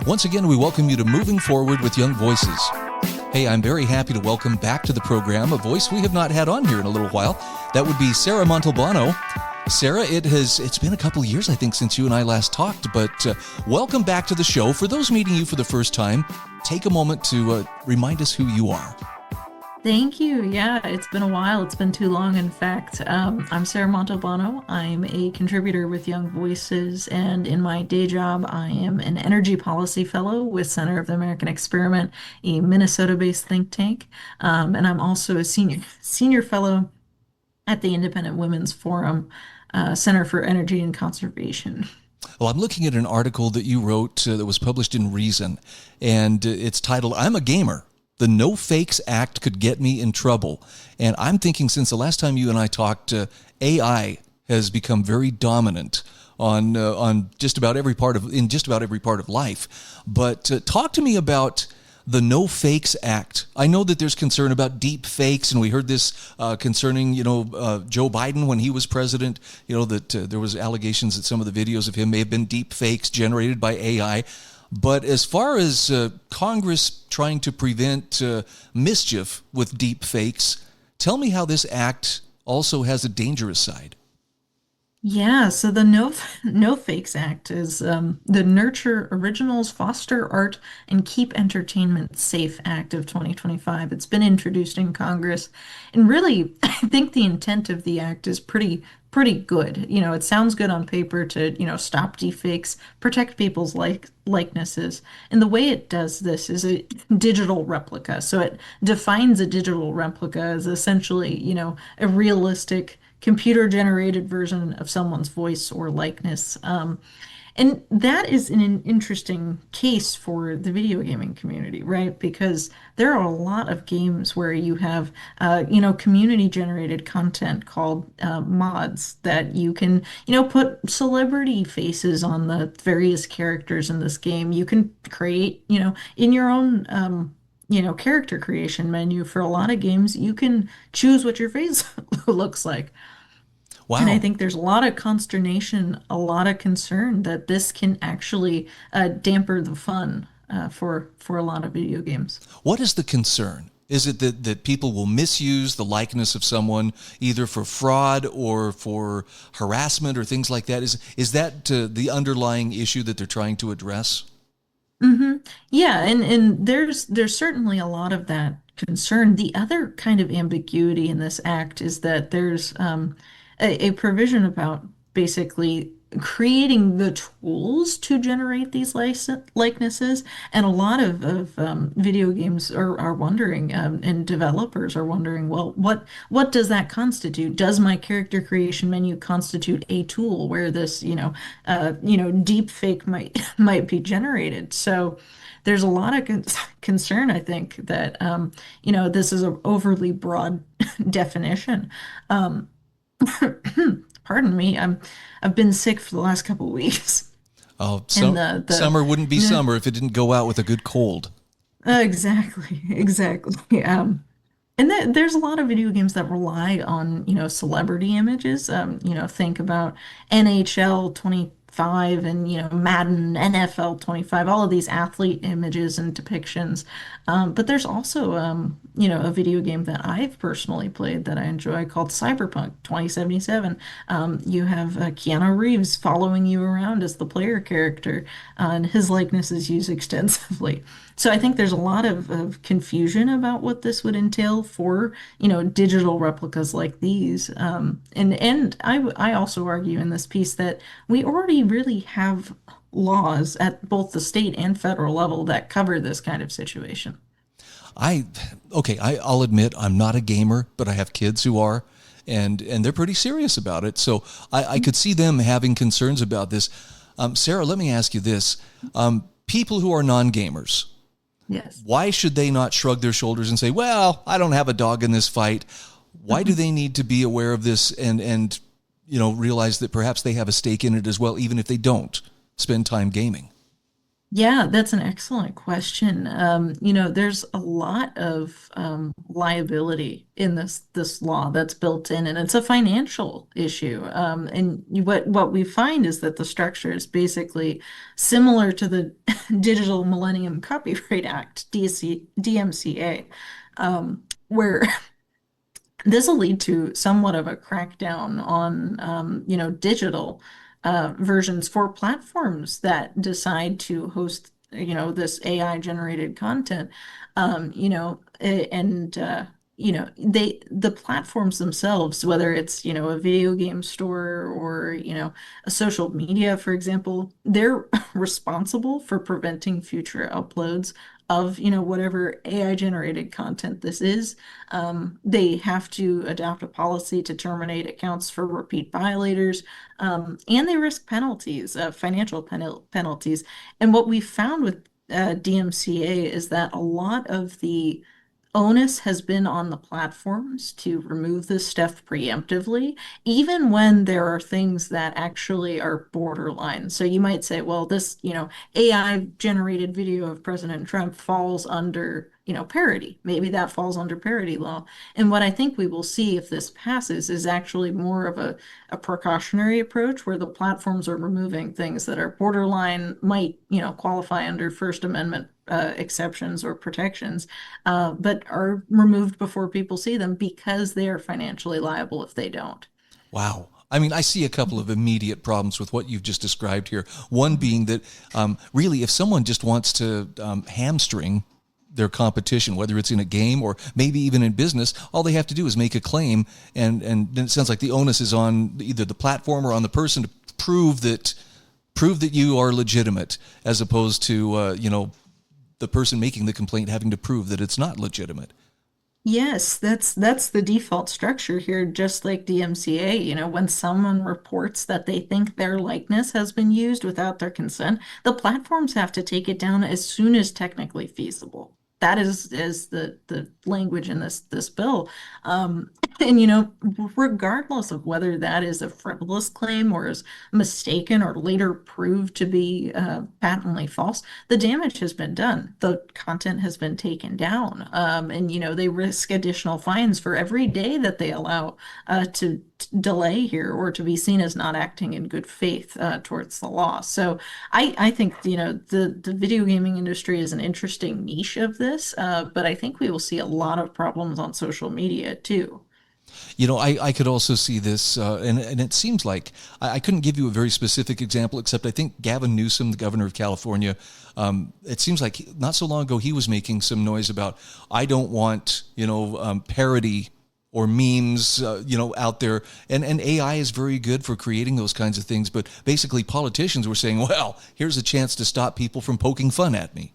Once again, we welcome you to Moving Forward with Young Voices. Hey, I'm very happy to welcome back to the program a voice we have not had on here in a little while. That would be Sarah Montalbano. Sarah, it's been a couple of years, I think, since you and I last talked, but welcome back to the show. For those meeting you for the first time, take a moment to remind us who you are. Thank you. Yeah, it's been a while. It's been too long, in fact. I'm Sarah Montalbano. I'm a contributor with Young Voices, and in my day job, I am an energy policy fellow with Center of the American Experiment, a Minnesota-based think tank. And I'm also a senior fellow at the Independent Women's Forum, Center for Energy and Conservation. Well, I'm looking at an article that you wrote that was published in Reason, and it's titled, "I'm a Gamer. The No Fakes Act Could Get Me in Trouble." And I'm thinking, since the last time you and I talked, AI has become very dominant on just about every part of life. But talk to me about the No Fakes Act. I know that there's concern about deep fakes, and we heard this concerning Joe Biden when he was president. That there was allegations that some of the videos of him may have been deep fakes generated by AI. But as far as Congress trying to prevent mischief with deep fakes, tell me how this act also has a dangerous side. Yeah, so the No Fakes Act is the Nurture Originals, Foster Art, and Keep Entertainment Safe Act of 2025. It's been introduced in Congress, and really, I think the intent of the act is pretty good. It sounds good on paper to stop deepfakes, protect people's likenesses, and the way it does this is a digital replica. So it defines a digital replica as essentially a realistic computer-generated version of someone's voice or likeness. And that is an interesting case for the video gaming community, right? Because there are a lot of games where you have, community-generated content called mods that you can, put celebrity faces on the various characters in this game. You can create, in your own character creation menu for a lot of games, you can choose what your face looks like. Wow. And I think there's a lot of consternation, a lot of concern that this can actually damper the fun for a lot of video games. What is the concern? Is it that people will misuse the likeness of someone either for fraud or for harassment or things like that? Is that the underlying issue that they're trying to address? Mm-hmm. Yeah, and there's certainly a lot of that concern. The other kind of ambiguity in this act is that there's a provision about basically creating the tools to generate these likenesses. And a lot of video games are wondering, and developers are wondering, well, what does that constitute? Does my character creation menu constitute a tool where this, deep fake might be generated? So there's a lot of concern, I think, that, this is an overly broad definition. Pardon me, I've been sick for the last couple of weeks. Oh, summer wouldn't be summer if it didn't go out with a good cold. Exactly. And there's a lot of video games that rely on, celebrity images. Think about NHL 25 and, Madden, NFL 25, all of these athlete images and depictions. But there's also, a video game that I've personally played that I enjoy called Cyberpunk 2077. You have Keanu Reeves following you around as the player character, and his likeness is used extensively. So I think there's a lot of confusion about what this would entail for, digital replicas like these. And I also argue in this piece that we already really have laws at both the state and federal level that cover this kind of situation. I'll admit I'm not a gamer, but I have kids who are, and they're pretty serious about it. So I could see them having concerns about this. Sarah, let me ask you this. People who are non-gamers, yes, why should they not shrug their shoulders and say, well, I don't have a dog in this fight? Why do they need to be aware of this and realize that perhaps they have a stake in it as well, even if they don't spend time gaming? Yeah, that's an excellent question. There's a lot of liability in this law that's built in, and it's a financial issue. What we find is that the structure is basically similar to the Digital Millennium Copyright Act, DMCA, where this will lead to somewhat of a crackdown on, digital versions for platforms that decide to host, this AI generated content. And the platforms themselves, whether it's, a video game store or, a social media, for example, they're responsible for preventing future uploads of, whatever AI generated content this is. They have to adopt a policy to terminate accounts for repeat violators, and they risk penalties, financial penalties. And what we found with DMCA is that a lot of the onus has been on the platforms to remove this stuff preemptively, even when there are things that actually are borderline. So you might say, well, this, AI generated video of President Trump falls under, parody. Maybe that falls under parody law. And what I think we will see if this passes is actually more of a precautionary approach where the platforms are removing things that are borderline, might, qualify under First Amendment exceptions or protections, but are removed before people see them because they are financially liable if they don't. Wow. I mean, I see a couple of immediate problems with what you've just described here. One being that really, if someone just wants to hamstring their competition, whether it's in a game or maybe even in business, all they have to do is make a claim, and then it sounds like the onus is on either the platform or on the person to prove that you are legitimate, as opposed to the person making the complaint having to prove that it's not legitimate. Yes, that's the default structure here, just like DMCA. When someone reports that they think their likeness has been used without their consent, the platforms have to take it down as soon as technically feasible. That is the language in this bill. And regardless of whether that is a frivolous claim or is mistaken or later proved to be patently false, the damage has been done. The content has been taken down. And they risk additional fines for every day that they allow to delay here or to be seen as not acting in good faith towards the law. So I think the video gaming industry is an interesting niche of this, but I think we will see a lot of problems on social media too. I could also see this, and it seems like I couldn't give you a very specific example, except I think Gavin Newsom, the governor of California, it seems like not so long ago he was making some noise about, I don't want, parody or memes, out there. And AI is very good for creating those kinds of things. But basically politicians were saying, well, here's a chance to stop people from poking fun at me.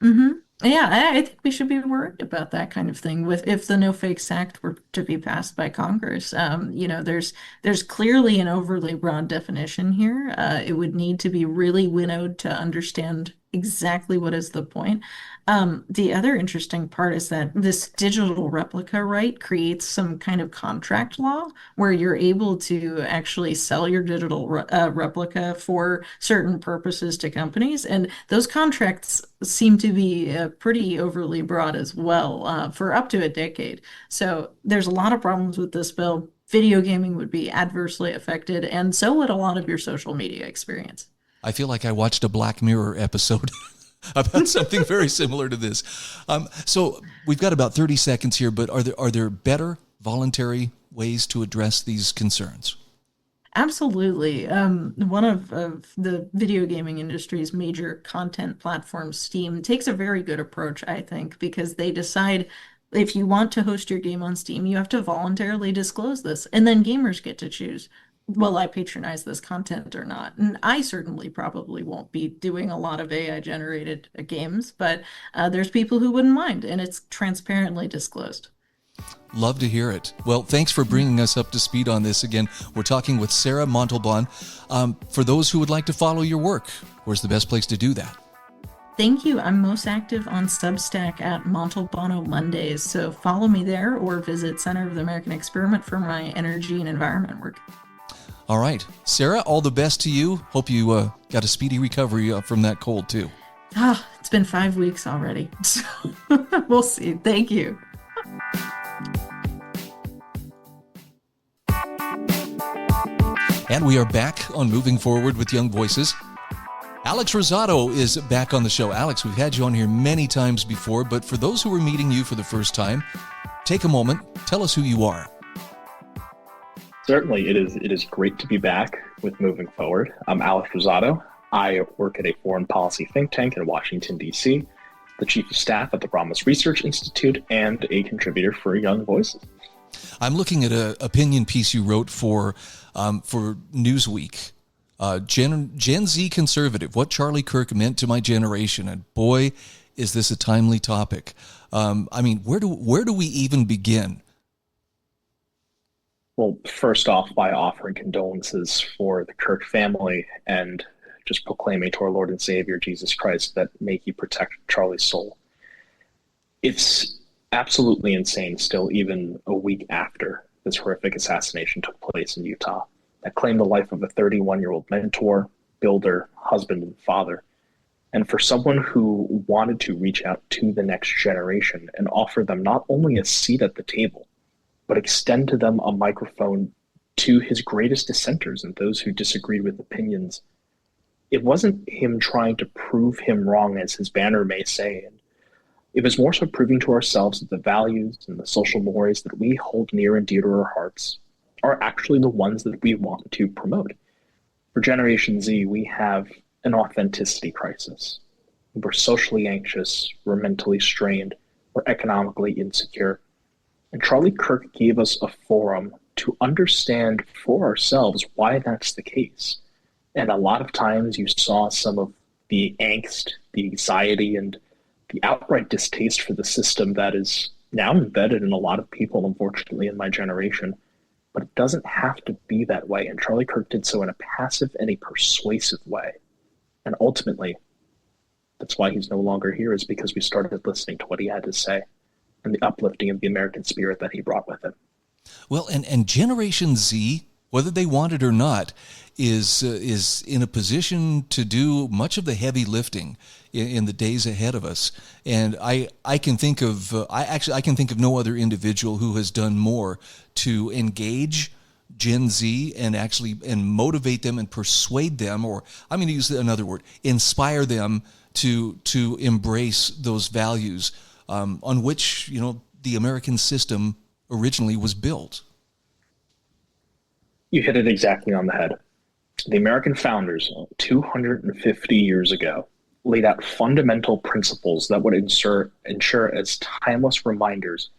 Hmm. Yeah, I think we should be worried about that kind of thing with if the No Fakes Act were to be passed by Congress. There's clearly an overly broad definition here. It would need to be really winnowed to understand exactly what is the point. The other interesting part is that this digital replica right creates some kind of contract law where you're able to actually sell your digital replica for certain purposes to companies. And those contracts seem to be pretty overly broad as well, for up to a decade. So there's a lot of problems with this bill. Video gaming would be adversely affected, and so would a lot of your social media experience. I feel like I watched a Black Mirror episode about something very similar to this. So we've got about 30 seconds here, but are there better voluntary ways to address these concerns? Absolutely. One of the video gaming industry's major content platforms, Steam, takes a very good approach, I think, because they decide if you want to host your game on Steam, you have to voluntarily disclose this, and then gamers get to choose, will I patronize this content or not? And I certainly probably won't be doing a lot of AI generated games, but there's people who wouldn't mind, and it's transparently disclosed. Love to hear it. Well, thanks for bringing us up to speed on this. Again, we're talking with Sarah Montalbano. For those who would like to follow your work, where's the best place to do that? Thank you. I'm most active on Substack at Montalbano Mondays, so follow me there or visit Center of the American Experiment for my energy and environment work. All right. Sarah, all the best to you. Hope you got a speedy recovery from that cold, too. It's been 5 weeks already. So we'll see. Thank you. And we are back on Moving Forward with Young Voices. Alex Rosada is back on the show. Alex, we've had you on here many times before, but for those who are meeting you for the first time, take a moment, tell us who you are. Certainly, it is great to be back with Moving Forward. I'm Alex Rosada. I work at a foreign policy think tank in Washington, D.C., the chief of staff at the Ramos Research Institute, and a contributor for Young Voices. I'm looking at an opinion piece you wrote for Newsweek. Gen Z conservative, what Charlie Kirk meant to my generation. And boy, is this a timely topic. Where do we even begin? Well, first off, by offering condolences for the Kirk family and just proclaiming to our Lord and Savior, Jesus Christ, that may He protect Charlie's soul. It's absolutely insane still, even a week after this horrific assassination took place in Utah, that claimed the life of a 31-year-old mentor, builder, husband, and father. And for someone who wanted to reach out to the next generation and offer them not only a seat at the table, but extend to them a microphone to his greatest dissenters and those who disagreed with opinions. It wasn't him trying to prove him wrong, as his banner may say. And it was more so proving to ourselves that the values and the social mores that we hold near and dear to our hearts are actually the ones that we want to promote. For Generation Z, we have an authenticity crisis. We're socially anxious, we're mentally strained, we're economically insecure. And Charlie Kirk gave us a forum to understand for ourselves why that's the case. And a lot of times you saw some of the angst, the anxiety, and the outright distaste for the system that is now embedded in a lot of people, unfortunately, in my generation. But it doesn't have to be that way. And Charlie Kirk did so in a passive and a persuasive way. And ultimately, that's why he's no longer here, is because we started listening to what he had to say and the uplifting of the American spirit that he brought with him. Well, and Generation Z, whether they want it or not, is in a position to do much of the heavy lifting in the days ahead of us. And I can think of no other individual who has done more to engage Gen Z and motivate them and persuade them, or I'm going to use another word, inspire them to embrace those values on which, the American system originally was built. You hit it exactly on the head. The American founders 250 years ago laid out fundamental principles that would ensure as timeless reminders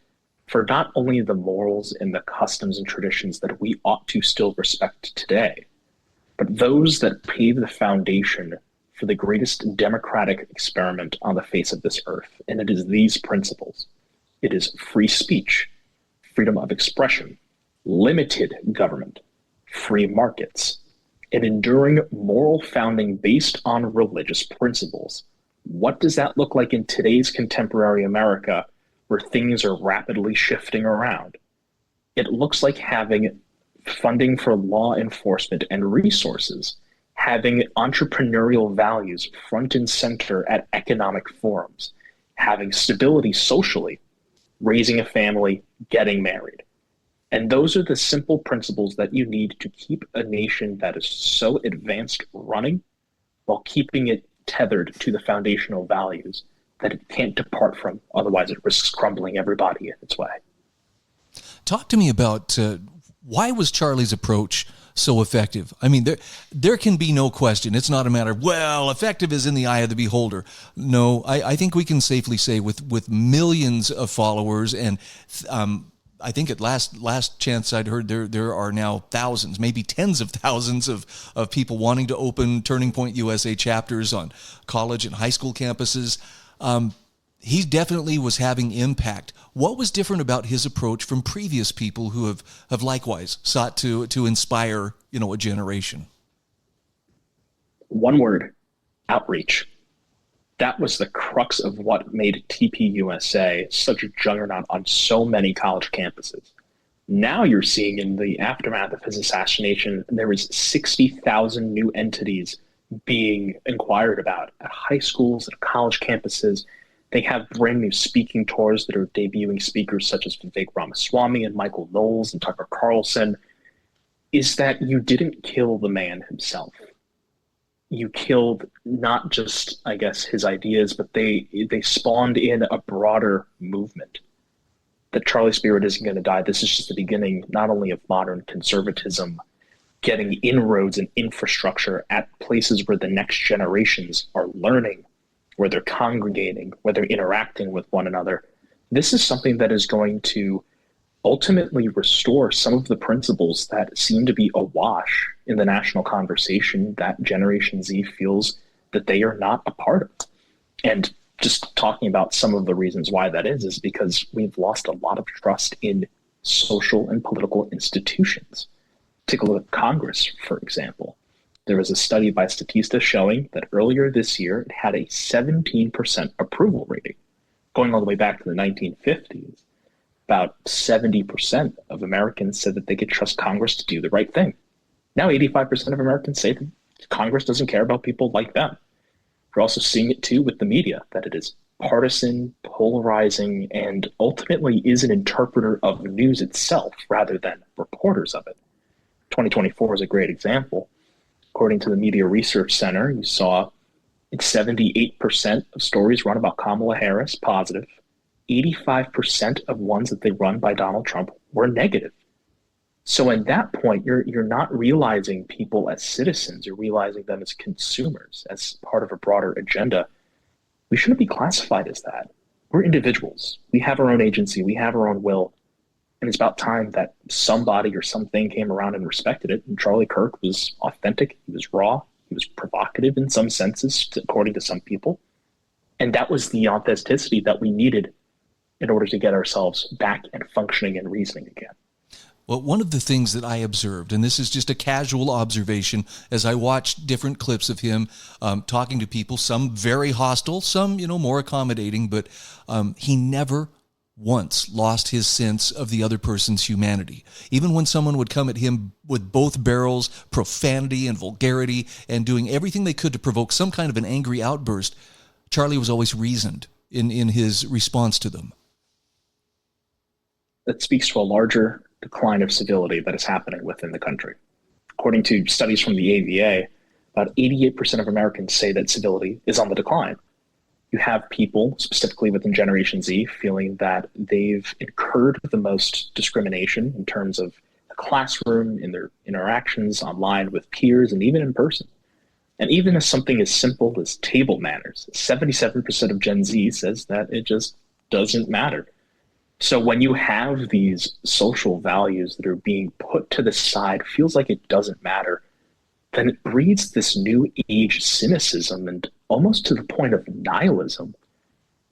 for not only the morals and the customs and traditions that we ought to still respect today, but those that pave the foundation for the greatest democratic experiment on the face of this earth. And it is these principles. It is free speech, freedom of expression, limited government, free markets, an enduring moral founding based on religious principles. What does that look like in today's contemporary America, where things are rapidly shifting around? It looks like having funding for law enforcement and resources, having entrepreneurial values front and center at economic forums, having stability socially, raising a family, getting married. And those are the simple principles that you need to keep a nation that is so advanced running, while keeping it tethered to the foundational values that it can't depart from. Otherwise, it risks crumbling everybody in its way. Talk to me about why was Charlie's approach so effective? I mean, there can be no question. It's not a matter of, well, effective is in the eye of the beholder. No, I think we can safely say with millions of followers, and I think at last chance I'd heard there are now thousands, maybe tens of thousands of people wanting to open Turning Point USA chapters on college and high school campuses. He definitely was having impact. What was different about his approach from previous people who have likewise sought to inspire, a generation? One word: outreach. That was the crux of what made TPUSA such a juggernaut on so many college campuses. Now you're seeing in the aftermath of his assassination, there was 60,000 new entities being inquired about at high schools and college campuses. They have brand new speaking tours that are debuting speakers such as Vivek Ramaswamy and Michael Knowles and Tucker Carlson. Is that you didn't kill the man himself. You killed not just, I guess, his ideas, but they spawned in a broader movement. That Charlie Spirit isn't going to die. This is just the beginning, not only of modern conservatism, getting inroads and infrastructure at places where the next generations are learning, where they're congregating, where they're interacting with one another. This is something that is going to ultimately restore some of the principles that seem to be awash in the national conversation that Generation Z feels that they are not a part of. And just talking about some of the reasons why that is because we've lost a lot of trust in social and political institutions. Take a look at Congress, for example. There was a study by Statista showing that earlier this year, it had a 17% approval rating. Going all the way back to the 1950s, about 70% of Americans said that they could trust Congress to do the right thing. Now 85% of Americans say that Congress doesn't care about people like them. We're also seeing it too with the media, that it is partisan, polarizing, and ultimately is an interpreter of news itself rather than reporters of it. 2024 is a great example. According to the Media Research Center, you saw 78% of stories run about Kamala Harris positive, 85% of ones that they run by Donald Trump were negative. So at that point, you're not realizing people as citizens, you're realizing them as consumers, as part of a broader agenda. We shouldn't be classified as that. We're individuals. We have our own agency. We have our own will. And it's about time that somebody or something came around and respected it. And Charlie Kirk was authentic. He was raw. He was provocative in some senses, according to some people. And that was the authenticity that we needed in order to get ourselves back and functioning and reasoning again. Well, one of the things that I observed, and this is just a casual observation, as I watched different clips of him talking to people, some very hostile, some, more accommodating, but he never once lost his sense of the other person's humanity. Even when someone would come at him with both barrels, profanity and vulgarity, and doing everything they could to provoke some kind of an angry outburst, Charlie was always reasoned in his response to them. That speaks to a larger decline of civility that is happening within the country. According to studies from the AVA, about 88% of Americans say that civility is on the decline. You have people, specifically within Generation Z, feeling that they've incurred the most discrimination in terms of the classroom, in their interactions online with peers, and even in person. And even as something as simple as table manners, 77% of Gen Z says that it just doesn't matter. So when you have these social values that are being put to the side, feels like it doesn't matter, then it breeds this new age cynicism and almost to the point of nihilism,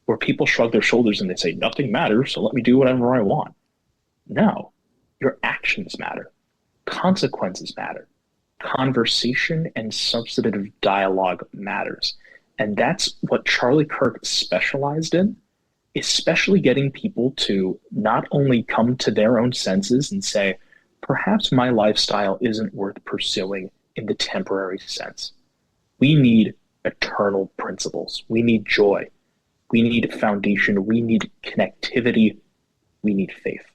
where people shrug their shoulders and they say, nothing matters, so let me do whatever I want. No, your actions matter. Consequences matter. Conversation and substantive dialogue matters. And that's what Charlie Kirk specialized in, especially getting people to not only come to their own senses and say, perhaps my lifestyle isn't worth pursuing in the temporary sense. We need eternal principles. We need joy. We need foundation. We need connectivity. We need faith.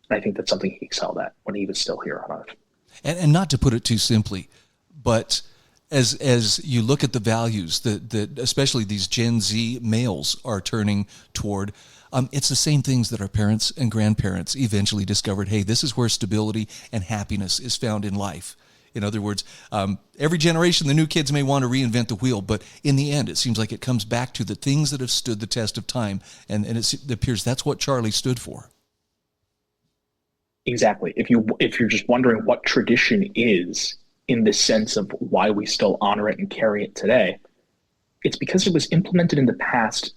And I think that's something he excelled at when he was still here on Earth. And not to put it too simply, but as you look at the values that especially these Gen Z males are turning toward, it's the same things that our parents and grandparents eventually discovered. Hey, this is where stability and happiness is found in life. In other words, every generation, the new kids may want to reinvent the wheel, but in the end, it seems like it comes back to the things that have stood the test of time, and it appears that's what Charlie stood for. Exactly. If you're just wondering what tradition is in the sense of why we still honor it and carry it today, it's because it was implemented in the past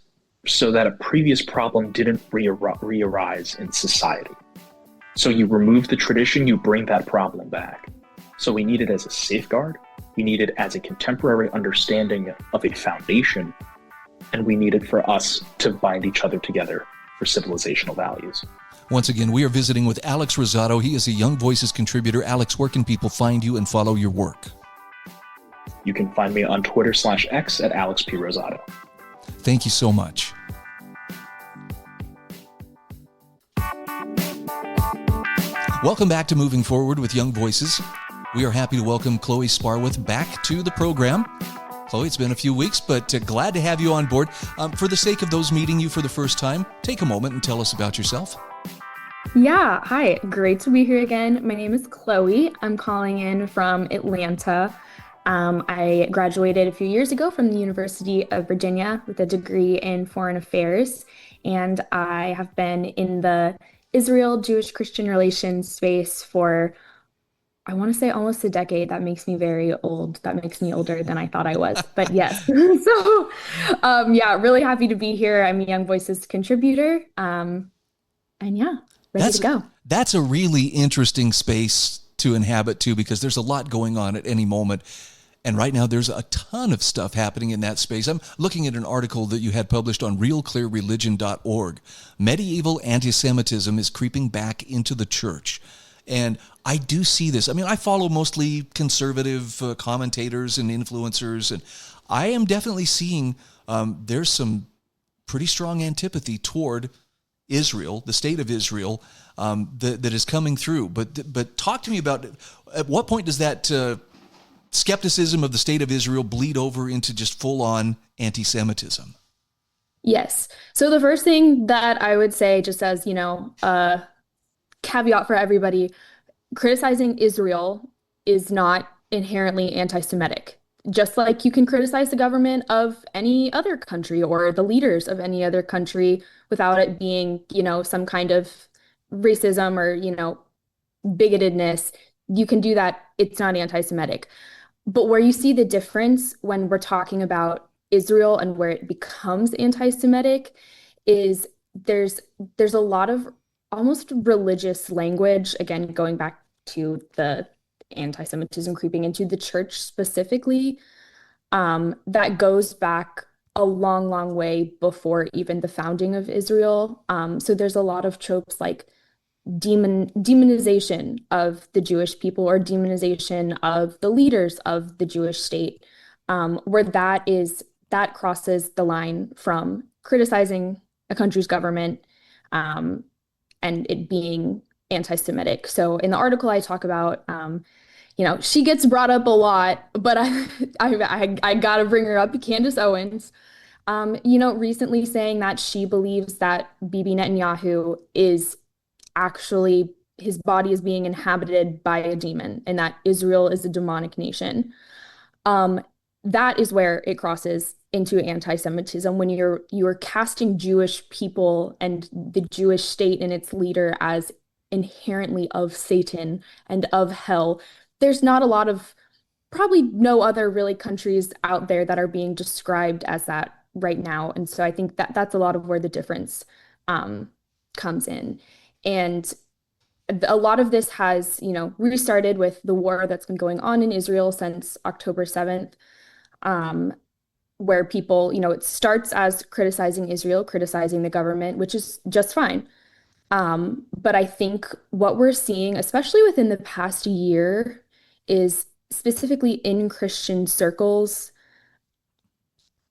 so that a previous problem didn't re-arise in society. So you remove the tradition, you bring that problem back. So we need it as a safeguard, we need it as a contemporary understanding of a foundation, and we need it for us to bind each other together for civilizational values. Once again, we are visiting with Alex Rosada. He is a Young Voices contributor. Alex, where can people find you and follow your work? You can find me on Twitter/X at Alex P. Rosada. Thank you so much. Welcome back to Moving Forward with Young Voices. We are happy to welcome Chloe Sparwath back to the program. Chloe, it's been a few weeks, but glad to have you on board. For the sake of those meeting you for the first time, take a moment and tell us about yourself. Yeah, hi. Great to be here again. My name is Chloe. I'm calling in from Atlanta. I graduated a few years ago from the University of Virginia with a degree in foreign affairs, and I have been in the Israel Jewish-Christian relations space for, I want to say, almost a decade. That makes me very old. That makes me older than I thought I was. But yes. So, yeah, really happy to be here. I'm a Young Voices contributor. And yeah, ready to go. That's a really interesting space to inhabit too, because there's a lot going on at any moment. And right now there's a ton of stuff happening in that space. I'm looking at an article that you had published on realclearreligion.org. Medieval antisemitism is creeping back into the church. And I do see this. I mean, I follow mostly conservative commentators and influencers, and I am definitely seeing there's some pretty strong antipathy toward Israel, the state of Israel, that is coming through. But talk to me about, at what point does that skepticism of the state of Israel bleed over into just full-on anti-Semitism? Yes. So the first thing that I would say, just as, caveat for everybody, criticizing Israel is not inherently anti-Semitic. Just like you can criticize the government of any other country or the leaders of any other country without it being, some kind of racism or, bigotedness, you can do that. It's not anti-Semitic. But where you see the difference when we're talking about Israel and where it becomes anti-Semitic is there's a lot of almost religious language, again, going back to the anti-Semitism creeping into the church specifically, that goes back a long, long way before even the founding of Israel. So there's a lot of tropes like demonization of the Jewish people or demonization of the leaders of the Jewish state, where that crosses the line from criticizing a country's government and it being anti-Semitic. So in the article I talk about, she gets brought up a lot, but I gotta bring her up, Candace Owens, recently saying that she believes that Bibi Netanyahu is actually, his body is being inhabited by a demon and that Israel is a demonic nation. That is where it crosses into anti-Semitism, when you're casting Jewish people and the Jewish state and its leader as inherently of Satan and of hell. There's not a lot of, probably no other really countries out there that are being described as that right now. And so I think that that's a lot of where the difference comes in. And a lot of this has, restarted with the war that's been going on in Israel since October 7th. Where people, it starts as criticizing Israel, criticizing the government, which is just fine. But I think what we're seeing, especially within the past year, is specifically in Christian circles,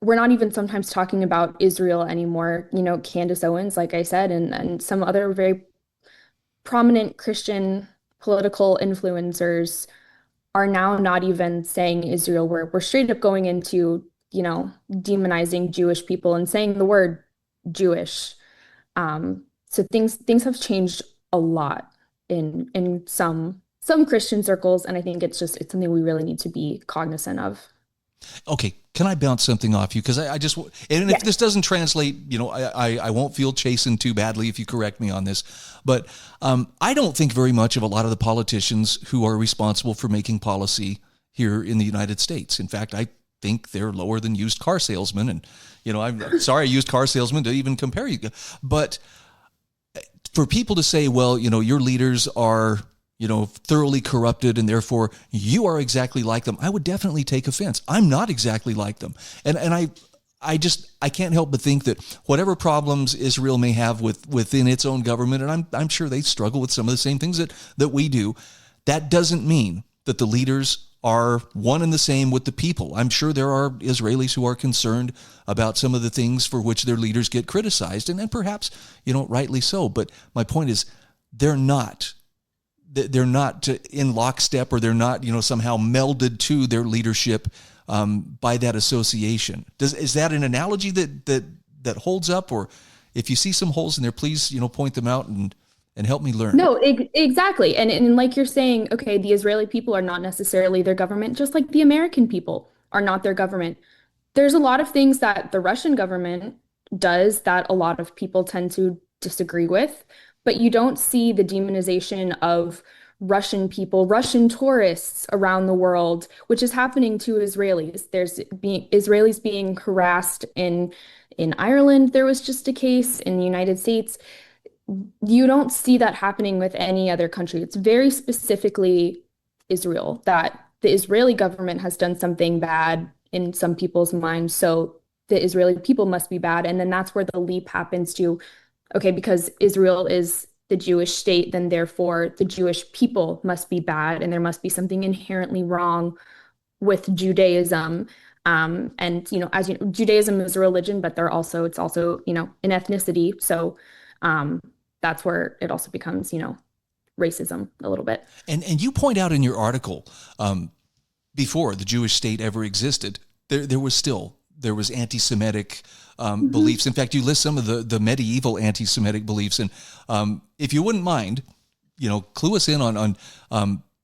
we're not even sometimes talking about Israel anymore. Candace Owens, like I said, and some other very prominent Christian political influencers are now not even saying Israel. We're straight up going into demonizing Jewish people and saying the word Jewish. So things have changed a lot in some Christian circles, and I think it's something we really need to be cognizant of. Okay, can I bounce something off you? Because I just, and if this doesn't translate, I won't feel chastened too badly if you correct me on this. But I don't think very much of a lot of the politicians who are responsible for making policy here in the United States. In fact, I think they're lower than used car salesmen. And, I'm sorry, used car salesmen to even compare you. But for people to say, well, your leaders are, thoroughly corrupted and therefore you are exactly like them, I would definitely take offense. I'm not exactly like them. And I can't help but think that whatever problems Israel may have within its own government, and I'm sure they struggle with some of the same things that we do, that doesn't mean that the leaders are one and the same with the people. I'm sure there are Israelis who are concerned about some of the things for which their leaders get criticized, and perhaps, rightly so. But my point is, they're not in lockstep, or they're not, somehow melded to their leadership by that association. Is that an analogy that holds up? Or if you see some holes in there, please, point them out and help me learn. No, exactly. And like you're saying, okay, the Israeli people are not necessarily their government, just like the American people are not their government. There's a lot of things that the Russian government does that a lot of people tend to disagree with, but you don't see the demonization of Russian people, Russian tourists around the world, which is happening to Israelis. There's Israelis being harassed in Ireland. There was just a case in the United States. You don't see that happening with any other country. It's very specifically Israel, that the Israeli government has done something bad in some people's minds, so the Israeli people must be bad. And then that's where the leap happens to, okay, because Israel is the Jewish state, then therefore the Jewish people must be bad, and there must be something inherently wrong with Judaism. And as you know, Judaism is a religion, but it's also an ethnicity. So that's where it also becomes, racism a little bit. And you point out in your article, before the Jewish state ever existed, there was anti-Semitic beliefs. In fact, you list some of the medieval anti-Semitic beliefs. And if you wouldn't mind, clue us in on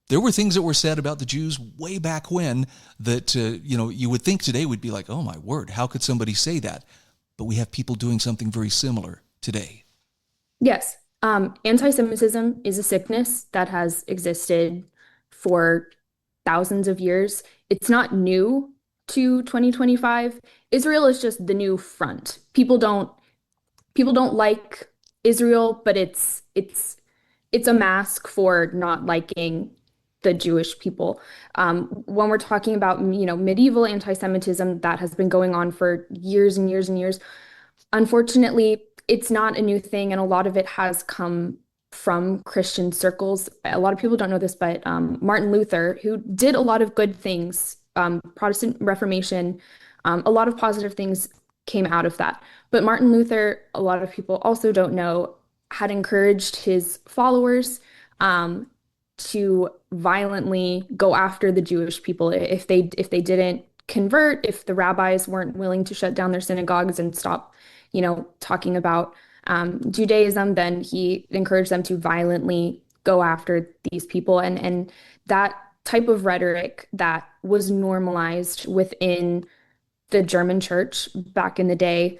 there were things that were said about the Jews way back when that, you would think today would be like, oh my word, how could somebody say that? But we have people doing something very similar today. Yes. Anti-Semitism is a sickness that has existed for thousands of years. It's not new to 2025. Israel is just the new front. People don't like Israel, but it's a mask for not liking the Jewish people. When we're talking about medieval anti-Semitism, that has been going on for years and years and years. Unfortunately, it's not a new thing, and a lot of it has come from Christian circles. A lot of people don't know this, but Martin Luther, who did a lot of good things, Protestant Reformation, a lot of positive things came out of that. But Martin Luther, a lot of people also don't know, had encouraged his followers to violently go after the Jewish people if they didn't convert, if the rabbis weren't willing to shut down their synagogues and stop talking about Judaism, then he encouraged them to violently go after these people. And that type of rhetoric that was normalized within the German church back in the day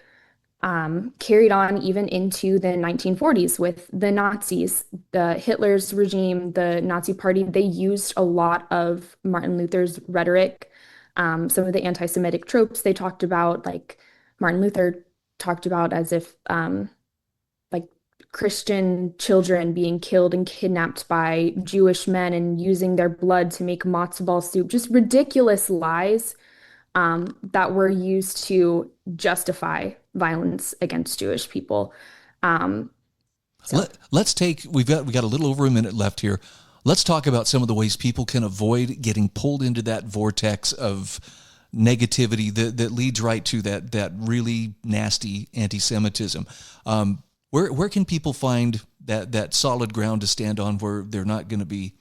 carried on even into the 1940s with the Nazis, the Hitler's regime, the Nazi Party. They used a lot of Martin Luther's rhetoric. Some of the anti-Semitic tropes they talked about, like Martin Luther talked about as if like Christian children being killed and kidnapped by Jewish men and using their blood to make matzo ball soup, just ridiculous lies that were used to justify violence against Jewish people. Let's we've got a little over a minute left here. Let's talk about some of the ways people can avoid getting pulled into that vortex of negativity that leads right to that really nasty anti-Semitism. Where can people find that solid ground to stand on, where they're not going to be,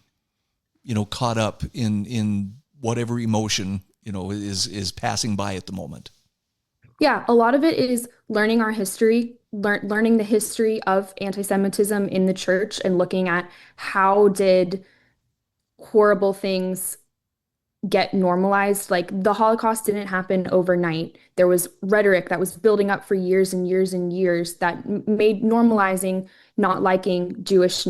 caught up in whatever emotion is passing by at the moment? Yeah, a lot of it is learning our history, learning the history of anti-Semitism in the church, and looking at how did horrible things get normalized. Like the Holocaust didn't happen overnight. There was rhetoric that was building up for years and years and years that made normalizing not liking Jewish,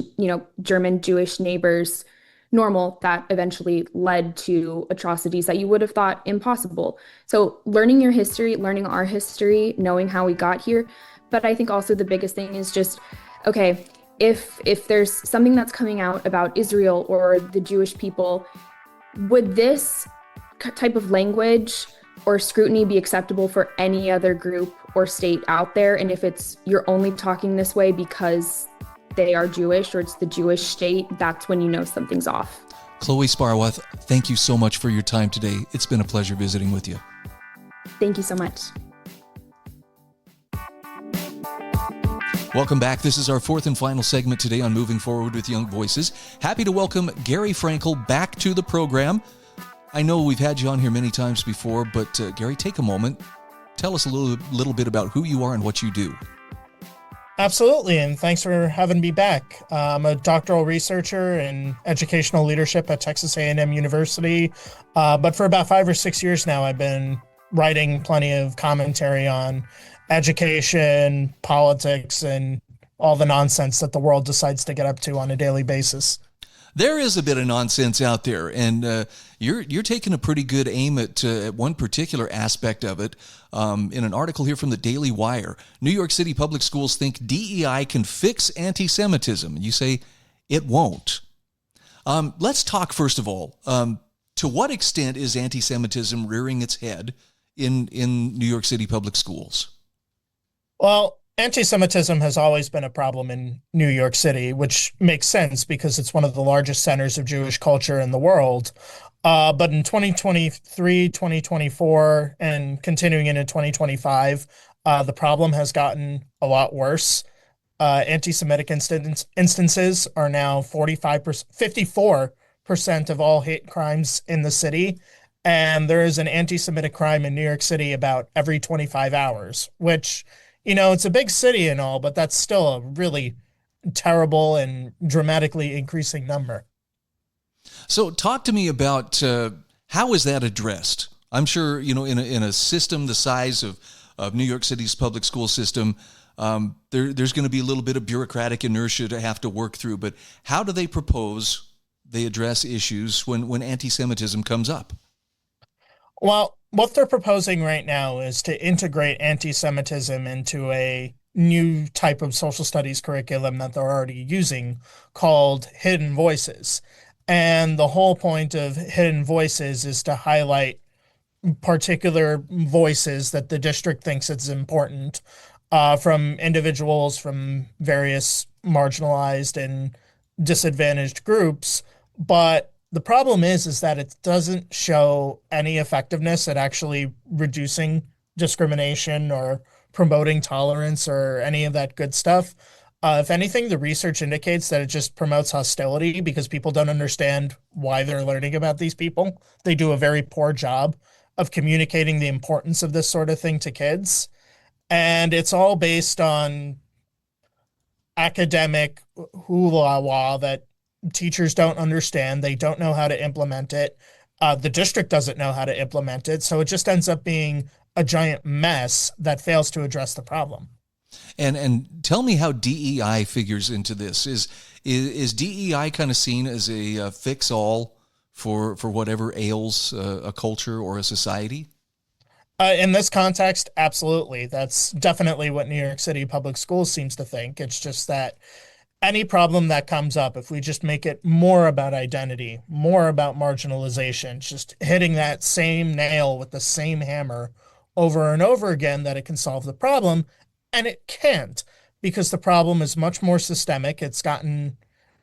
German Jewish neighbors normal, that eventually led to atrocities that you would have thought impossible. So learning your history, learning our history, knowing how we got here. But I think also the biggest thing is just, okay, if there's something that's coming out about Israel or the Jewish people, would this type of language or scrutiny be acceptable for any other group or state out there? And if it's you're only talking this way because they are Jewish or it's the Jewish state, that's when you know something's off. Chloe Sparwath, thank you so much for your time today. It's been a pleasure visiting with you. Thank you so much. Welcome back. This is our fourth and final segment today on Moving Forward with Young Voices. Happy to welcome Gary Frankel back to the program. I know we've had you on here many times before, but Gary, take a moment. Tell us a little bit about who you are and what you do. Absolutely, and thanks for having me back. I'm a doctoral researcher in educational leadership at Texas A&M University, but for about 5 or 6 years now, I've been writing plenty of commentary on education, politics, and all the nonsense that the world decides to get up to on a daily basis. There is a bit of nonsense out there, and you're taking a pretty good aim at one particular aspect of it. In an article here from the Daily Wire, New York City public schools think DEI can fix anti-Semitism. You say it won't. Let's talk first of all. To what extent is anti-Semitism rearing its head in New York City public schools? Well, anti-Semitism has always been a problem in New York City, which makes sense because it's one of the largest centers of Jewish culture in the world. But in 2023, 2024, and continuing into 2025, the problem has gotten a lot worse. Anti-Semitic instances are now 54% of all hate crimes in the city. And there is an anti-Semitic crime in New York City about every 25 hours, which, it's a big city and all, but that's still a really terrible and dramatically increasing number. So talk to me about how is that addressed? I'm sure, in a system the size of New York City's public school system, there's going to be a little bit of bureaucratic inertia to have to work through. But how do they propose they address issues when anti-Semitism comes up? Well, what they're proposing right now is to integrate anti-Semitism into a new type of social studies curriculum that they're already using called Hidden Voices. And the whole point of Hidden Voices is to highlight particular voices that the district thinks it's important from individuals from various marginalized and disadvantaged groups. But the problem is that it doesn't show any effectiveness at actually reducing discrimination or promoting tolerance or any of that good stuff. If anything, the research indicates that it just promotes hostility because people don't understand why they're learning about these people. They do a very poor job of communicating the importance of this sort of thing to kids. And it's all based on academic hoo-la-la that teachers don't understand. They don't know how to implement it. The district doesn't know how to implement it. So it just ends up being a giant mess that fails to address the problem. And tell me how DEI figures into this. Is DEI kind of seen as a fix-all for whatever ails a culture or a society? In this context, absolutely. That's definitely what New York City public schools seems to think. It's just that any problem that comes up, if we just make it more about identity, more about marginalization, just hitting that same nail with the same hammer over and over again, that it can solve the problem. And it can't, because the problem is much more systemic. It's gotten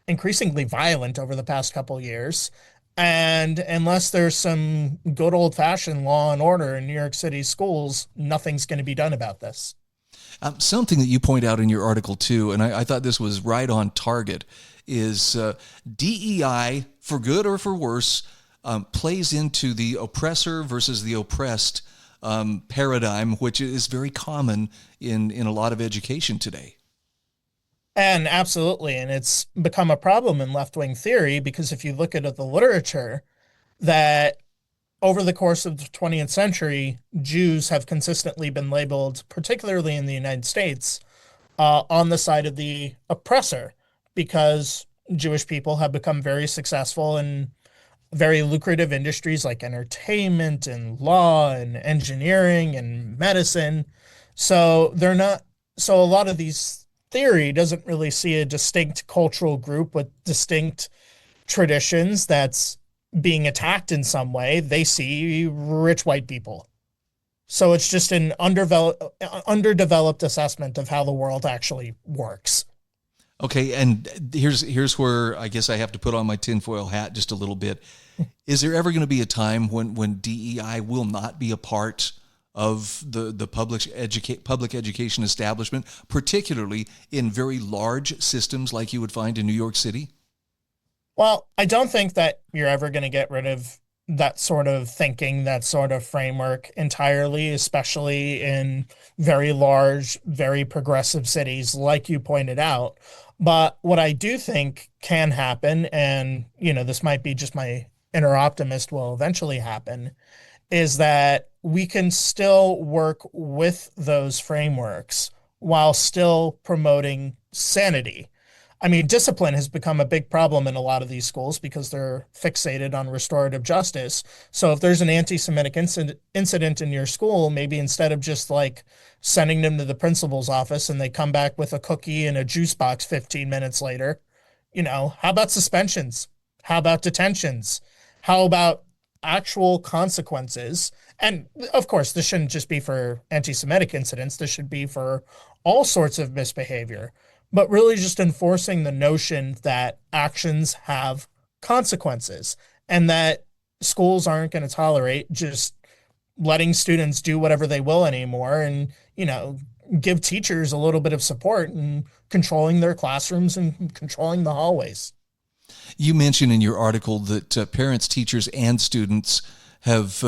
increasingly violent over the past couple of years. And unless there's some good old-fashioned law and order in New York City schools, nothing's going to be done about this. Something that you point out in your article, too, and I thought this was right on target, is DEI, for good or for worse, plays into the oppressor versus the oppressed paradigm, which is very common in a lot of education today. And absolutely. And it's become a problem in left-wing theory because if you look at the literature, that over the course of the 20th century, Jews have consistently been labeled, particularly in the United States, on the side of the oppressor, because Jewish people have become very successful in very lucrative industries like entertainment and law and engineering and medicine. So a lot of these theory doesn't really see a distinct cultural group with distinct traditions that's being attacked in some way. They see rich white people. So it's just an underdeveloped assessment of how the world actually works. Okay, and here's where I guess I have to put on my tinfoil hat just a little bit. Is there ever going to be a time when DEI will not be a part of the public education establishment, particularly in very large systems like you would find in New York City? Well, I don't think that you're ever going to get rid of that sort of thinking, that sort of framework entirely, especially in very large, very progressive cities, like you pointed out. But what I do think can happen, and this might be just my inner optimist will eventually happen, is that we can still work with those frameworks while still promoting sanity. I mean, discipline has become a big problem in a lot of these schools because they're fixated on restorative justice. So if there's an anti-Semitic incident in your school, maybe instead of just like sending them to the principal's office and they come back with a cookie and a juice box 15 minutes later, how about suspensions? How about detentions? How about actual consequences? And of course, this shouldn't just be for anti-Semitic incidents. This should be for all sorts of misbehavior, but really just enforcing the notion that actions have consequences and that schools aren't going to tolerate just letting students do whatever they will anymore, and, give teachers a little bit of support and controlling their classrooms and controlling the hallways. You mentioned in your article that parents, teachers, and students have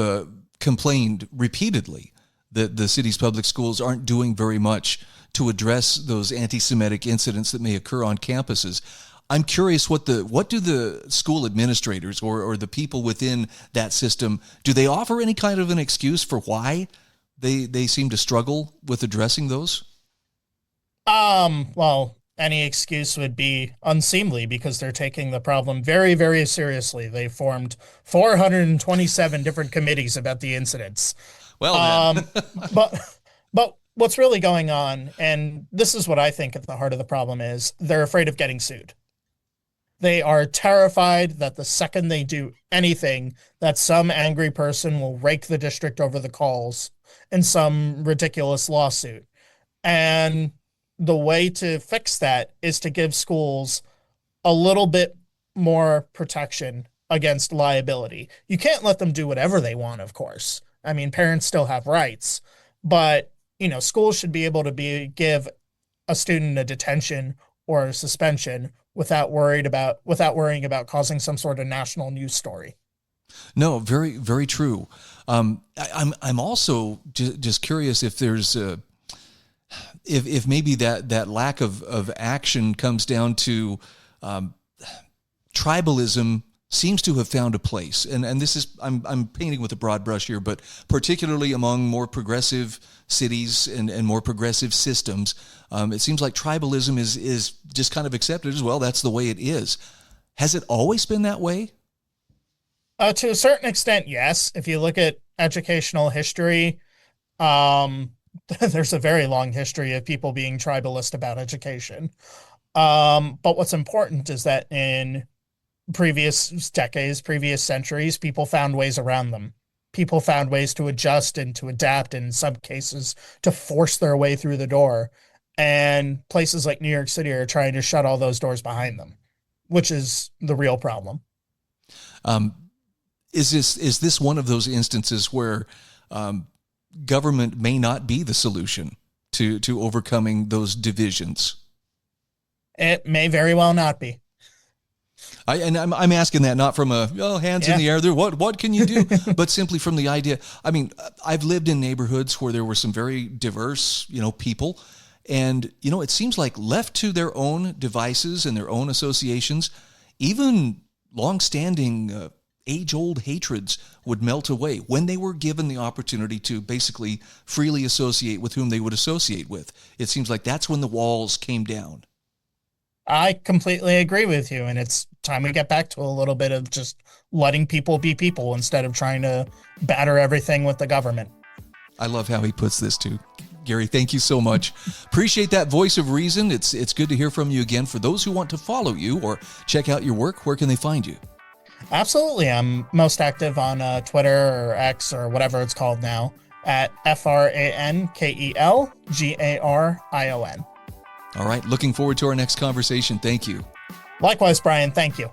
complained repeatedly that the city's public schools aren't doing very much to address those anti-Semitic incidents that may occur on campuses. I'm curious, what do the school administrators or the people within that system, do they offer any kind of an excuse for why they seem to struggle with addressing those? Well, any excuse would be unseemly because they're taking the problem very, very seriously. They formed 427 different committees about the incidents. Well, but what's really going on, and this is what I think at the heart of the problem is, they're afraid of getting sued. They are terrified that the second they do anything, that some angry person will rake the district over the coals in some ridiculous lawsuit. And the way to fix that is to give schools a little bit more protection against liability. You can't let them do whatever they want, of course. I mean, parents still have rights, but schools should be able to give a student a detention or a suspension without worrying about causing some sort of national news story. No, very, very true. I'm also just curious if there's if maybe that lack of action comes down to tribalism seems to have found a place, and this is I'm painting with a broad brush here, but particularly among more progressive cities and more progressive systems, it seems like tribalism is just kind of accepted as well. That's the way it is. Has it always been that way? To a certain extent, yes. If you look at educational history, there's a very long history of people being tribalist about education. But what's important is that in previous decades, previous centuries, people found ways around them. People found ways to adjust and to adapt, and in some cases to force their way through the door. And places like New York City are trying to shut all those doors behind them, which is the real problem. Is this one of those instances where government may not be the solution to overcoming those divisions? It may very well not be. I'm asking that not from hands in the air there, what can you do, but simply from the idea. I mean, I've lived in neighborhoods where there were some very diverse, people, and it seems like left to their own devices and their own associations, even long-standing age-old hatreds would melt away when they were given the opportunity to basically freely associate with whom they would associate with. It seems like that's when the walls came down. I completely agree with you, and it's time we get back to a little bit of just letting people be people instead of trying to batter everything with the government. I love how he puts this too. Gary, thank you so much. Appreciate that voice of reason. It's good to hear from you again. For those who want to follow you or check out your work, where can they find you? Absolutely. I'm most active on Twitter or X or whatever it's called now at FrankelGarion. All right. Looking forward to our next conversation. Thank you. Likewise, Brian. Thank you.